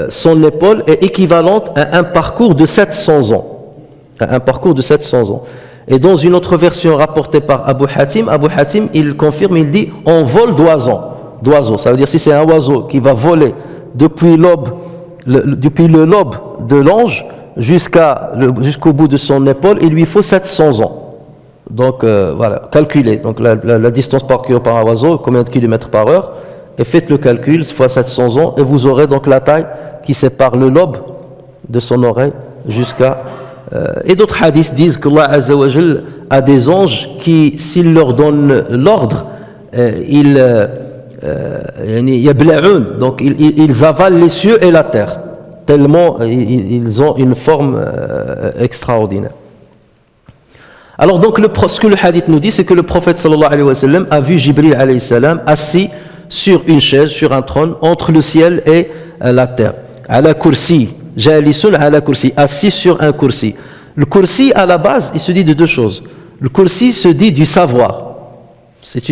son épaule est équivalente à un parcours de 700 ans. Un parcours de 700 ans. Et dans une autre version rapportée par Abu Hatim, il confirme, il dit en vol d'oiseau. Ça veut dire si c'est un oiseau qui va voler depuis le lobe de l'ange jusqu'au bout de son épaule, il lui faut 700 ans. Donc voilà, calculez. Donc la distance parcourue par un oiseau, combien de kilomètres par heure, et faites le calcul fois 700 ans, et vous aurez donc la taille qui sépare le lobe de son oreille jusqu'à... et d'autres hadiths disent qu'Allah Azza wa Jal a des anges qui, s'il leur donne l'ordre, ils avalent les cieux et la terre, tellement ils ont une forme extraordinaire. Alors donc ce que le hadith nous dit, c'est que le prophète sallallahu alayhi wa sallam a vu Jibril alayhi salam assis sur une chaise, sur un trône, entre le ciel et la terre. Ala kursi, jalisun ala kursi, assis sur un kursi. Le kursi, à la base, il se dit de deux choses. Le kursi se dit du savoir. C'est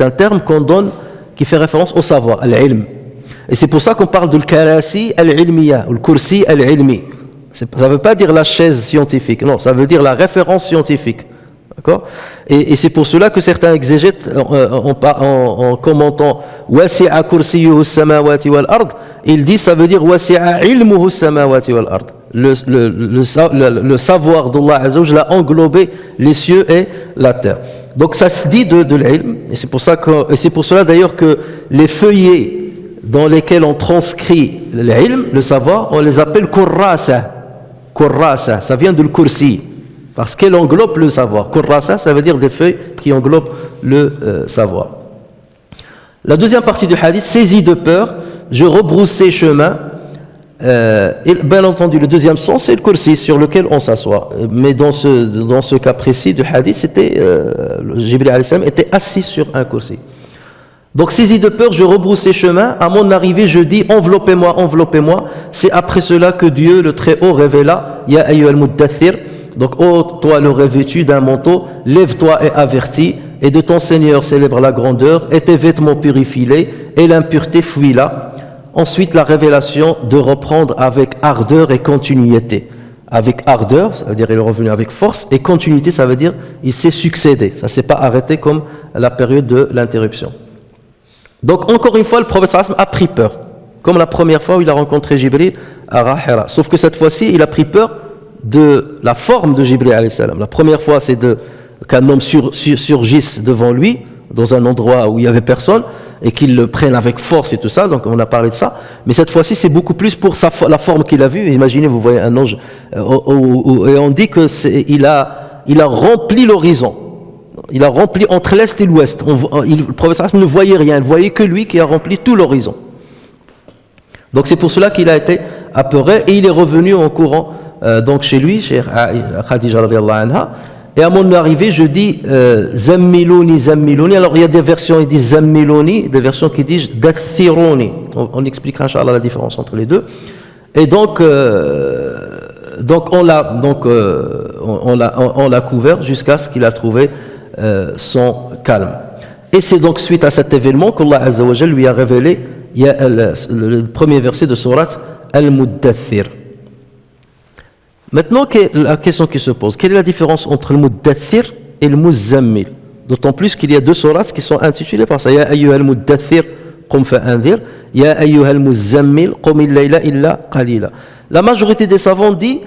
un terme qu'on donne qui fait référence au savoir, al-ilm. Et c'est pour ça qu'on parle de al-karasi al-ilmiya, ou le kursi al-ilmi. Ça ne veut pas dire la chaise scientifique, non, ça veut dire la référence scientifique. D'accord ? Et c'est pour cela que certains exégètes, en commentant wasi'a kursiyuhu samawati wal ard, ils disent ça veut dire wasi'a ilmuhu samawati wal ard. Le savoir d'Allah Azza wa Jalla a englobé les cieux et la terre. Donc ça se dit de l'ilm, et c'est pour cela d'ailleurs que les feuillets dans lesquels on transcrit l'ilm, le savoir, on les appelle kurrasa. Kurrasa, ça vient de kursi. Parce qu'elle englobe le savoir. Kurrasa, ça veut dire des feuilles qui englobent le savoir. La deuxième partie du hadith, saisi de peur, je rebroussais chemin. Et bien entendu, le deuxième sens, c'est le kursi sur lequel on s'assoit. Mais dans ce cas précis du hadith, Jibril alayhi salam était assis sur un kursi. Donc saisi de peur, je rebroussais chemin. À mon arrivée, je dis enveloppez-moi, enveloppez-moi. C'est après cela que Dieu, le Très-Haut, révéla Ya ayyuhal muddathir. Donc, ô toi le revêtu d'un manteau, lève-toi et avertis, et de ton Seigneur célèbre la grandeur, et tes vêtements purifie-les, et l'impureté fuis-la. Ensuite, la révélation de reprendre avec ardeur et continuité. Avec ardeur, ça veut dire il est revenu avec force, et continuité, ça veut dire il s'est succédé. Ça ne s'est pas arrêté comme la période de l'interruption. Donc, encore une fois, le prophète sallallahu alayhi wa sallam a pris peur. Comme la première fois où il a rencontré Jibril à Rahira. Sauf que cette fois-ci, il a pris peur de la forme de Jibril alayhi salam. La première fois, c'est qu'un homme surgisse devant lui, dans un endroit où il n'y avait personne, et qu'il le prenne avec force et tout ça, donc on a parlé de ça. Mais cette fois-ci, c'est beaucoup plus pour la forme qu'il a vue. Imaginez, vous voyez un ange, et on dit qu'il a rempli l'horizon. Il a rempli entre l'Est et l'Ouest. Le prophète ne voyait rien, il ne voyait que lui qui a rempli tout l'horizon. Donc c'est pour cela qu'il a été apeuré, et il est revenu en courant donc chez lui, chez Khadija radiyallahu anha, et à mon arrivée je dis Zammilouni. Alors il y a des versions qui disent Zammilouni, des versions qui disent Dathironi. On expliquera inchallah la différence entre les deux. Et donc on l'a couvert jusqu'à ce qu'il a trouvé son calme. Et c'est donc suite à cet événement qu'Allah Azza wa Jal lui a révélé le premier verset de Surat Al-Muddathir. Maintenant, la question qui se pose, quelle est la différence entre le Muddathir et le Muzzammil? D'autant plus qu'il y a deux sourates qui sont intitulées par ça. Ya ayyuhal Muddathir, qum fa'anzir. Ya ayyuhal Muzzammil, qum il-layla illa qalila. La majorité des savants dit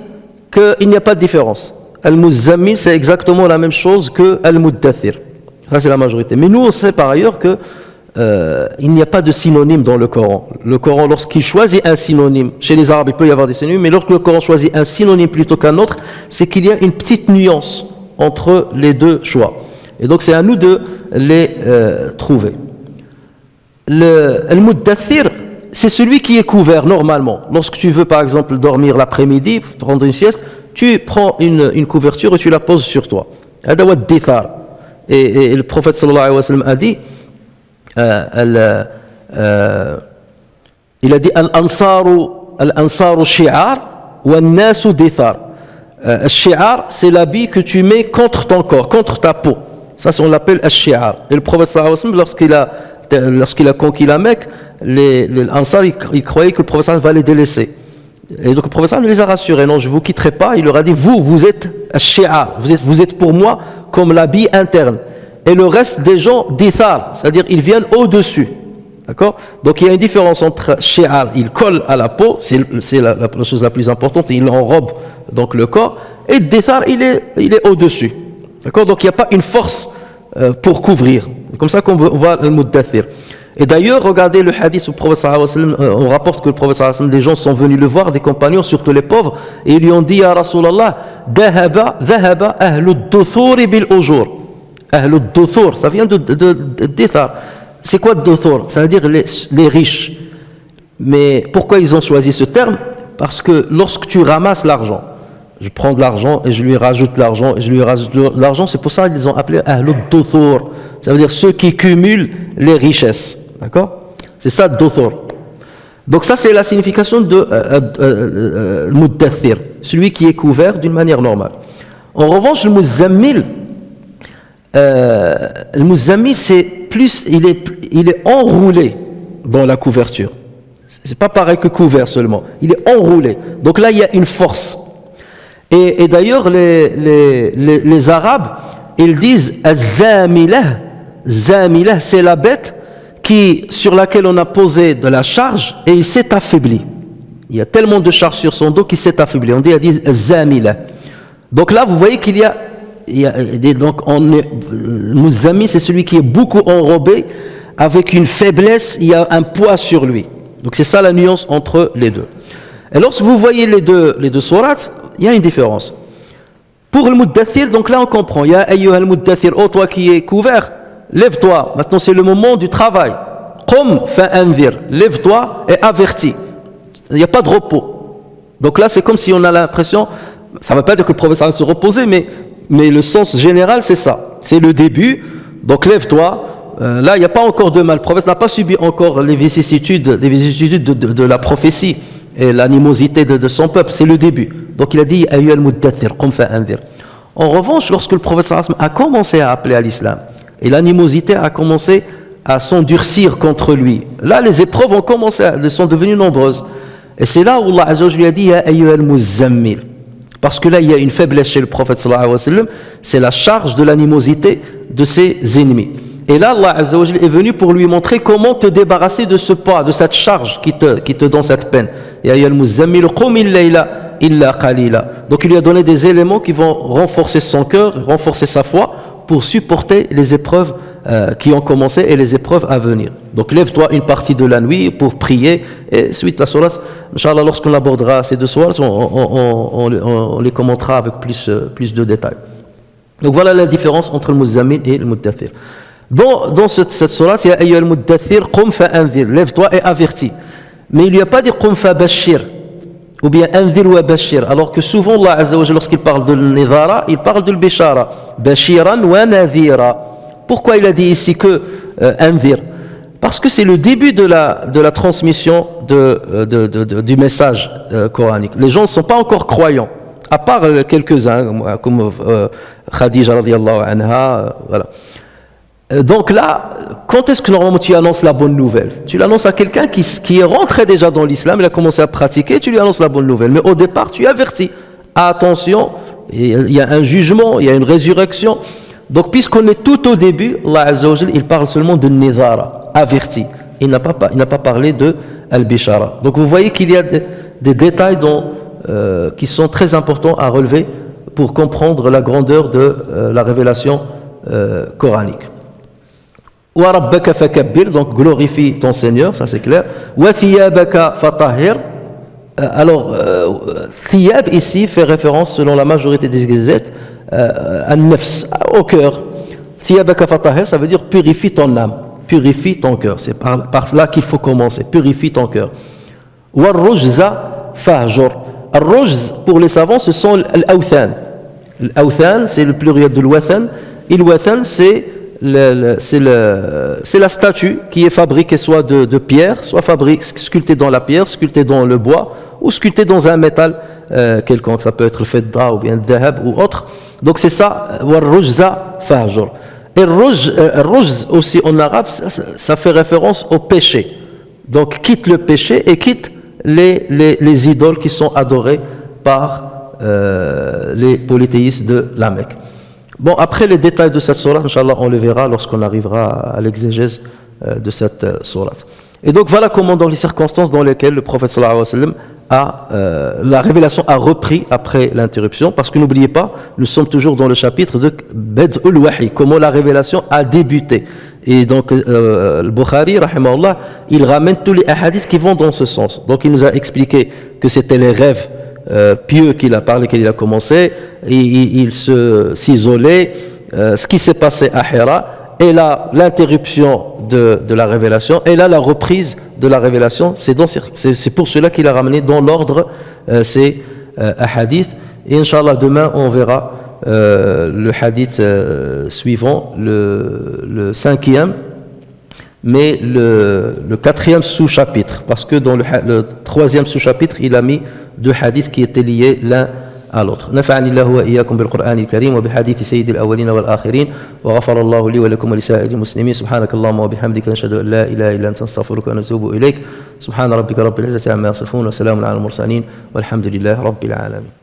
qu'il n'y a pas de différence. Al-Muzzammil, c'est exactement la même chose que Al-Muddathir. Ça, c'est la majorité. Mais nous, on sait par ailleurs que il n'y a pas de synonyme dans le Coran. Le Coran, lorsqu'il choisit un synonyme, chez les Arabes, il peut y avoir des synonymes, mais lorsque le Coran choisit un synonyme plutôt qu'un autre, c'est qu'il y a une petite nuance entre les deux choix. Et donc, c'est à nous de les trouver. Le muddathir, c'est celui qui est couvert normalement. Lorsque tu veux, par exemple, dormir l'après-midi, prendre une sieste, tu prends une couverture et tu la poses sur toi. Et le prophète sallallahu alayhi wa sallam a dit, il a dit al-ansaru shi'ar wa nasu dithar. Al-shi'ar, c'est l'habit que tu mets contre ton corps, contre ta peau. Ça, on l'appelle al-shi'ar. Et le prophète sallallahu alayhi wa sallam, lorsqu'il a conquis la Mecque, les Ansar, ils croyaient que le prophète va les délaisser. Et donc le prophète ne les a rassurés. Non, je ne vous quitterai pas. Il leur a dit, vous êtes al-shi'ar. Vous êtes pour moi comme l'habit interne. Et le reste des gens, dithar, c'est-à-dire ils viennent au-dessus. D'accord? Donc il y a une différence entre shi'ar, il colle à la peau, c'est la chose la plus importante, il enrobe donc le corps, et dithar, il est au-dessus. D'accord? Donc il n'y a pas une force pour couvrir. C'est comme ça qu'on voit le muddathir. Et d'ailleurs, regardez le hadith du prophète sallallahu alayhi wa sallam, on rapporte que le prophète sallallahu alayhi wa sallam, des gens sont venus le voir, des compagnons, surtout les pauvres, et ils lui ont dit, ya Rasulallah, dhahaba ahlu duthuri bil ujur. Ahlud duthur, ça vient de dithar. C'est quoi duthur? Ça veut dire les riches. Mais pourquoi ils ont choisi ce terme? Parce que lorsque tu ramasses l'argent, je prends de l'argent et je lui rajoute de l'argent et je lui rajoute de l'argent, c'est pour ça qu'ils ont appelé ahlud duthur. Ça veut dire ceux qui cumulent les richesses. D'accord? C'est ça duthur. Donc ça c'est la signification de muddathir, celui qui est couvert d'une manière normale. En revanche, le muzammil, c'est plus, il est enroulé dans la couverture. C'est pas pareil que couvert seulement. Il est enroulé. Donc là, il y a une force. Et d'ailleurs, les Arabes, ils disent Zamilah, c'est la bête sur laquelle on a posé de la charge et il s'est affaibli. Il y a tellement de charge sur son dos qu'il s'est affaibli. On dit Zamilah. Donc là, vous voyez qu'il y a donc Muzammil, c'est celui qui est beaucoup enrobé, avec une faiblesse, il y a un poids sur lui. Donc c'est ça la nuance entre les deux. Et lorsque vous voyez les deux sourates, il y a une différence. Pour le muddathir, donc là on comprend. Ya ayyuhal muddathir, oh toi qui es couvert, lève-toi. Maintenant c'est le moment du travail. Qum fa'anzir, lève-toi et avertis. Il n'y a pas de repos. Donc là c'est comme si on a l'impression, ça ne veut pas dire que le prophète va se reposer, mais le sens général, c'est ça. C'est le début. Donc lève-toi. Là, il n'y a pas encore de mal. Le prophète n'a pas subi encore les vicissitudes de la prophétie et l'animosité de son peuple. C'est le début. Donc il a dit Ayyuhal muddathir, qum fa'anzir. En revanche, lorsque le prophète a commencé à appeler à l'islam et l'animosité a commencé à s'endurcir contre lui, là, les épreuves ont commencé, elles sont devenues nombreuses. Et c'est là où Allah Azza wa Jalla lui a dit Ya ayyuhal muzammil. Parce que là, il y a une faiblesse chez le prophète sallallahu alayhi wa sallam, c'est la charge de l'animosité de ses ennemis. Et là, Allah Azza wa Jalla est venu pour lui montrer comment te débarrasser de ce poids, de cette charge qui te donne cette peine. Ya ayyuhal muzammil qum il-layla illa qalila. Donc il lui a donné des éléments qui vont renforcer son cœur, renforcer sa foi pour supporter les épreuves qui ont commencé et les épreuves à venir. Donc lève-toi une partie de la nuit pour prier et suite la sourate, Inch'Allah, lorsqu'on abordera ces deux sourates, on les commentera avec plus de détails. Donc voilà la différence entre le muzammil et le muddathir. Dans cette sourate, il y a ayyuhal muddathir qum fa'anzir, lève-toi et avertis. Mais il lui a pas dit qum fa'bashir ou bien anzir wa bashir, alors que souvent Allah Azza wa Jalla, lorsqu'il parle de l'nidhara, il parle de l'bishara, bashiran wa nadhira. Pourquoi il a dit ici que anzir? Parce que c'est le début de la transmission du message coranique. Les gens ne sont pas encore croyants, à part quelques-uns, comme Khadija radiyallahu anha, voilà. Donc là, quand est-ce que normalement tu annonces la bonne nouvelle? Tu l'annonces à quelqu'un qui est rentré déjà dans l'islam, il a commencé à pratiquer, tu lui annonces la bonne nouvelle. Mais au départ, tu avertis. Attention, il y a un jugement, il y a une résurrection. Donc puisqu'on est tout au début, Allah Azza wa Jalla, il parle seulement de nidhara, averti. Il n'a pas parlé de al-bishara. Donc vous voyez qu'il y a des détails qui sont très importants à relever pour comprendre la grandeur de la révélation coranique. Wa rabbaka fakabbir, donc glorifie ton Seigneur, ça c'est clair. Wa thiyabaka fatahhir. Alors, thiyab ici fait référence, selon la majorité des exégètes, à nafs, au cœur. Thiyabaka fatahhir, ça veut dire purifie ton âme, purifie ton cœur. C'est par là qu'il faut commencer, purifie ton cœur. Wa rujza fahjur. Al-rujz, pour les savants, ce sont l'awthan. L'awthan, c'est le pluriel de l'wathan. Et l'wathan, c'est la statue qui est fabriquée soit de pierre, soit sculptée dans la pierre, sculptée dans le bois, ou sculptée dans un métal quelconque. Ça peut être le fedda ou bien le dhahab ou autre. Donc c'est ça, warrujza fahjur. Et rujz aussi en arabe, ça fait référence au péché. Donc quitte le péché et quitte les idoles qui sont adorées par les polythéistes de la Mecque. Bon, après les détails de cette sourate, Inch'Allah, on le verra lorsqu'on arrivera à l'exégèse de cette sourate. Et donc voilà comment, dans les circonstances dans lesquelles le prophète sallallahu alayhi wa sallam la révélation a repris après l'interruption, parce que n'oubliez pas, nous sommes toujours dans le chapitre de Bad'ul Wahi, comment la révélation a débuté. Et donc le Bukhari, rahimahullah, il ramène tous les hadiths qui vont dans ce sens. Donc il nous a expliqué que c'était les rêves pieux qu'il a parlé, qu'il a commencé, et il s'isolait, ce qui s'est passé à Hira, et là l'interruption de la révélation, et là la reprise de la révélation. C'est pour cela qu'il a ramené dans l'ordre ces hadiths. Et Inch'Allah, demain on verra le hadith suivant, le cinquième, mais le quatrième sous-chapitre, parce que dans le troisième sous-chapitre, il a mis deux hadiths qui étaient liés l'un à l'autre. نفعني الله وإياكم بالقرآن الكريم وبحديث سيد الأولين والآخرين وغفر الله لي ولكم ولسائر المسلمين سبحانك اللهم وبحمدك نشهد أن لا إله إلا أنت نستغفرك ونتوب إليك سبحان ربك رب العزة عما يصفون وسلام على المرسلين والحمد لله رب العالمين.